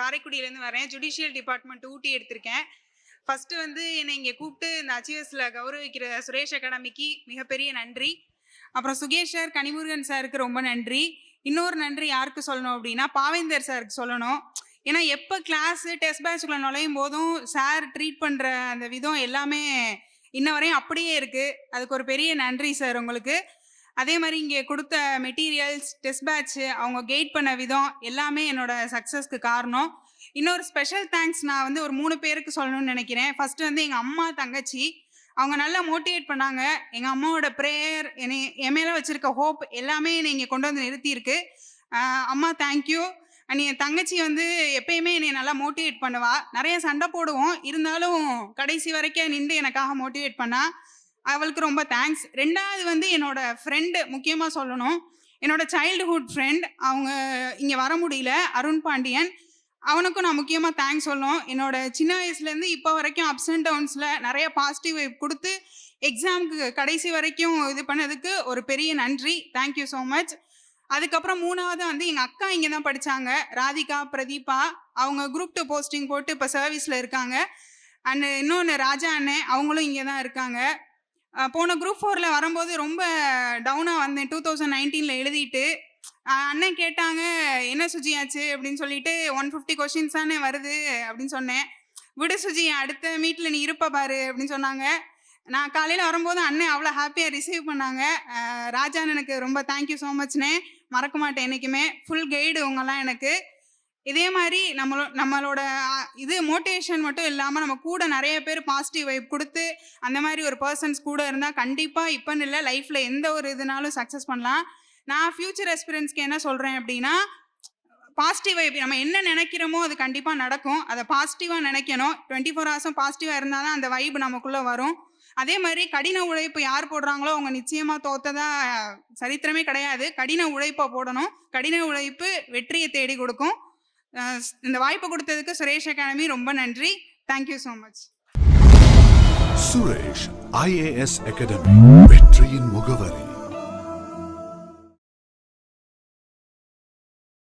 காரைக்குடியிலேருந்து வரேன். Judicial department ஊட்டி எடுத்திருக்கேன். First வந்து என்னை இங்கே கூப்பிட்டு இந்த அச்சீவர்ஸில் கௌரவிக்கிற சுரேஷ் அகாடமிக்கு மிகப்பெரிய நன்றி. அப்புறம் சுகேஷ் சார், கனிமுருகன் சாருக்கு ரொம்ப நன்றி. இன்னொரு நன்றி யாருக்கு சொல்லணும் அப்படின்னா பாவேந்தர் சாருக்கு சொல்லணும். ஏன்னா எப்போ கிளாஸு டெஸ்ட் பேட்சுக்குள்ள நுழையும் போதும் சார் ட்ரீட் பண்ணுற அந்த விதம் எல்லாமே இன்ன வரையும் அப்படியே இருக்குது. அதுக்கு ஒரு பெரிய நன்றி சார் உங்களுக்கு. அதே மாதிரி இங்கே கொடுத்த மெட்டீரியல்ஸ், டெஸ்ட் பேட்ச்சு, அவங்க கைட் பண்ண விதம் எல்லாமே என்னோட சக்ஸஸ்க்கு காரணம். இன்னொரு ஸ்பெஷல் தேங்க்ஸ் நான் வந்து ஒரு 3 பேருக்கு சொல்லணும்னு நினைக்கிறேன். ஃபர்ஸ்ட் வந்து எங்கள் அம்மா, தங்கச்சி. அவங்க நல்லா மோட்டிவேட் பண்ணாங்க. எங்கள் அம்மாவோட ப்ரேயர், என் மேலே வச்சிருக்க ஹோப் எல்லாமே என்னை இங்கே கொண்டு வந்து நிறுத்தியிருக்கு. அம்மா தேங்க்யூ. அண்ட் என் தங்கச்சி வந்து எப்பயுமே என்னை நல்லா மோட்டிவேட் பண்ணுவா. நிறைய சண்டை போடுவோம், இருந்தாலும் கடைசி வரைக்கும் நின்று எனக்காக மோட்டிவேட் பண்ணா. அவளுக்கு ரொம்ப தேங்க்ஸ். 2வது வந்து என்னோட ஃப்ரெண்டு முக்கியமாக சொல்லணும். என்னோட சைல்டுஹுட் ஃப்ரெண்ட், அவங்க இங்கே வர முடியல, அருண் பாண்டியன். அவனுக்கும் நான் முக்கியமாக தேங்க்ஸ் சொல்லணும். என்னோட சின்ன வயசுலேருந்து இப்போ வரைக்கும் அப்ஸ் அண்ட் டவுன்ஸில் நிறைய பாசிட்டிவ் கொடுத்து எக்ஸாமுக்கு கடைசி வரைக்கும் இது பண்ணதுக்கு ஒரு பெரிய நன்றி. Thank you so much. அதுக்கப்புறம் 3வது வந்து எங்கள் அக்கா இங்கே தான் படித்தாங்க, ராதிகா, பிரதீபா. அவங்க குரூப் 2 போஸ்டிங் போட்டு இப்போ சர்வீஸில் இருக்காங்க. அண்ட் இன்னொன்று ராஜா அண்ணன், அவங்களும் இங்கே தான் இருக்காங்க. போன குரூப் 4ல் வரும்போது ரொம்ப டவுனாக வந்தேன். 2019 எழுதிட்டு அண்ணன் கேட்டாங்க, என்ன சுஜி ஆச்சு அப்படின்னு சொல்லிட்டு, 150 கொஷின்ஸ் தானே வருது அப்படின்னு சொன்னேன். விடு சுஜி, அடுத்த மீட்டில் நீ இருப்ப பாரு அப்படின்னு சொன்னாங்க. நான் காலையில் வரும்போது அண்ணன் அவ்வளோ ஹாப்பியாக ரிசீவ் பண்ணாங்க. ராஜா அண்ணனுக்கு ரொம்ப தேங்க்யூ ஸோ மச்னே, மறக்க மாட்டேன் என்றைக்குமே. ஃபுல் கைடு உங்கெல்லாம் எனக்கு. இதே மாதிரி நம்மளோட இது மோட்டிவேஷன் மட்டும் இல்லாமல் நம்ம கூட நிறைய பேர் பாசிட்டிவ் வைப் கொடுத்து அந்த மாதிரி ஒரு பர்சன்ஸ் கூட இருந்தால் கண்டிப்பாக இப்போன்னு இல்லை, லைஃப்பில் எந்த ஒரு இதுனாலும் சக்ஸஸ் பண்ணலாம். நான் ஃப்யூச்சர் எக்ஸ்பீரியன்ஸ்க்கு என்ன சொல்கிறேன் அப்படின்னா, பாசிட்டிவ் வைப் நம்ம என்ன நினைக்கிறோமோ அது கண்டிப்பாக நடக்கும். அதை பாசிட்டிவாக நினைக்கணும். 24 ஹவர்ஸும் பாசிட்டிவாக இருந்தால் தான் அந்த வைப் நமக்குள்ளே வரும். அதே மாதிரி கடின உழைப்பு யார் போடுறாங்களோ அவங்க நிச்சயமாக தோத்ததா சரித்திரமே கிடையாது. கடின உழைப்பை போடணும். கடின உழைப்பு வெற்றியை தேடி கொடுக்கும். இந்த வாய்ப்பு கொடுத்ததுக்கு சுரேஷ் அகாடமி ரொம்ப நன்றி. Thank you so much. Suresh IAS academy, வெற்றியின் முகவரி.